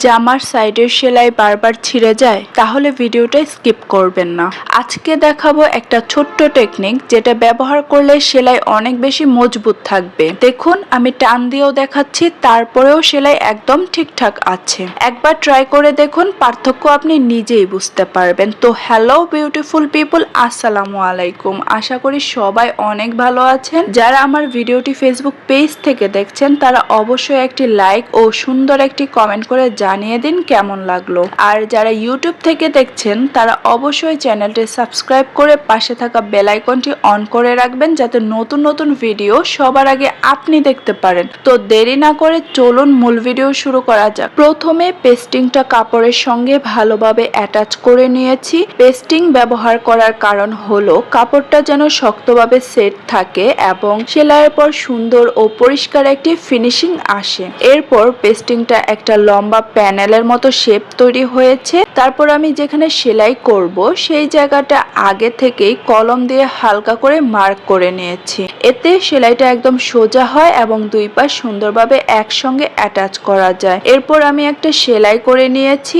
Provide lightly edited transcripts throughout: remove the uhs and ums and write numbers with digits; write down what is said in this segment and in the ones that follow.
জামার সাইডের সেলাই বারবার ছিঁড়ে যায়, তাহলে ভিডিওটা স্কিপ করবেন না। আজকে দেখাবো একটা ছোট্ট টেকনিক যেটা ব্যবহার করলে সেলাই অনেক বেশি মজবুত থাকবে। দেখুন, আমি টান দিয়েও দেখাচ্ছি, তারপরেও সেলাই একদম ঠিকঠাক আছে। একবার ট্রাই করে দেখুন, পার্থক্য আপনি নিজেই বুঝতে পারবেন। তো হ্যালো বিউটিফুল পিপল, আসসালামু আলাইকুম। আশা করি সবাই অনেক ভালো আছেন। যারা আমার ভিডিওটি ফেসবুক পেজ থেকে দেখছেন তারা অবশ্যই একটি লাইক ও সুন্দর একটি কমেন্ট করে জানিয়ে দিন কেমন লাগলো। আর যারা ইউটিউব থেকে দেখছেন তারা অবশ্যই চ্যানেলটি সাবস্ক্রাইব করে পাশে থাকা বেল আইকনটি অন করে রাখবেন, যাতে নতুন নতুন ভিডিও সবার আগে আপনি দেখতে পারেন। তো দেরি না করে চলুন মূল ভিডিও শুরু করা যাক। প্রথমে পেস্টিংটা কাপড়ের সঙ্গে ভালোভাবে অ্যাটাচ করে নিয়েছি। পেস্টিং ব্যবহার করার কারণ হলো কাপড়টা যেন শক্তভাবে সেট থাকে এবং সেলাইয়ের পর সুন্দর ও পরিষ্কার একটি ফিনিশিং আসে। এরপর পেস্টিংটা একটা লম্বা প্যানেলের মতো শেপ তৈরি হয়েছে। তারপর আমি যেখানে সেলাই করব সেই জায়গাটা আগে থেকেই কলম দিয়ে হালকা করে মার্ক করে নিয়েছি। এতে সেলাইটা একদম সোজা হয় এবং দুই পাশ সুন্দরভাবে একসঙ্গে অ্যাটাচ করা যায়। এরপর আমি একটা সেলাই করে নিয়েছি।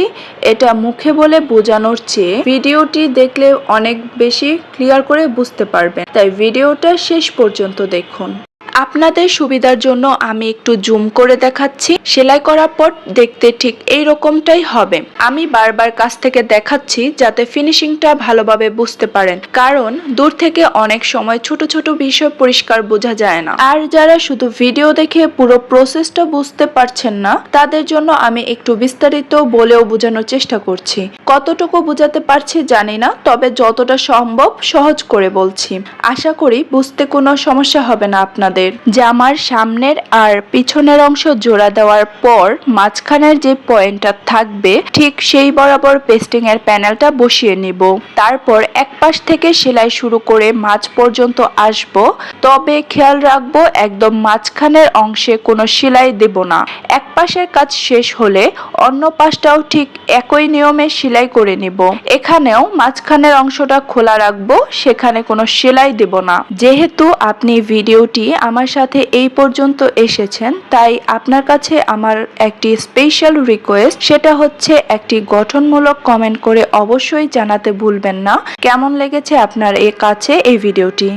এটা মুখে বলে বোঝানোর চেয়ে ভিডিওটি দেখলে অনেক বেশি ক্লিয়ার করে বুঝতে পারবেন, তাই ভিডিওটা শেষ পর্যন্ত দেখুন। আপনাদের সুবিধার জন্য আমি একটু জুম করে দেখাচ্ছি। সেলাই করার পর দেখতে ঠিক এই রকমটাই হবে। আমি বারবার কাছ থেকে দেখাচ্ছি যাতে ফিনিশিংটা ভালোভাবে বুঝতে পারেন, কারণ দূর থেকে অনেক সময় ছোট ছোট বিষয় পরিষ্কার বোঝা যায় না। আর যারা শুধু ভিডিও দেখে পুরো প্রসেসটা বুঝতে পারছেন না, তাদের জন্য আমি একটু বিস্তারিত বলেও বোঝানোর চেষ্টা করছি। কতটুকু বোঝাতে পারছি জানি না, তবে যতটা সম্ভব সহজ করে বলছি। আশা করি বুঝতে কোনো সমস্যা হবে না আপনাদের। জামার সামনের আর পিছনের অংশ জোড়া দেওয়ার পর মাঝখানের যে পয়েন্টটা থাকবে ঠিক সেই বরাবর পেস্টিং এর প্যানেলটা বসিয়ে নিব। তারপর এক পাশ থেকে সেলাই শুরু করে মাঝ পর্যন্ত আসব, তবে খেয়াল রাখবো একদম মাঝখানের অংশে কোনো সেলাই দেব না। এক পাশের কাজ শেষ হলে অন্য পাশটাও ঠিক একই নিয়মে সেলাই করে নিব। এখানেও মাঝখানের অংশটা খোলা রাখবো, সেখানে কোনো সেলাই দেব না। যেহেতু আপনি ভিডিওটি আমার সাথে এই পর্যন্ত এসেছেন, তাই আপনার কাছে আমার একটি স্পেশাল রিকোয়েস্ট, সেটা হচ্ছে একটি গঠনমূলক কমেন্ট করে অবশ্যই জানাতে ভুলবেন না কেমন লেগেছে আপনার কাছে এই ভিডিওটি।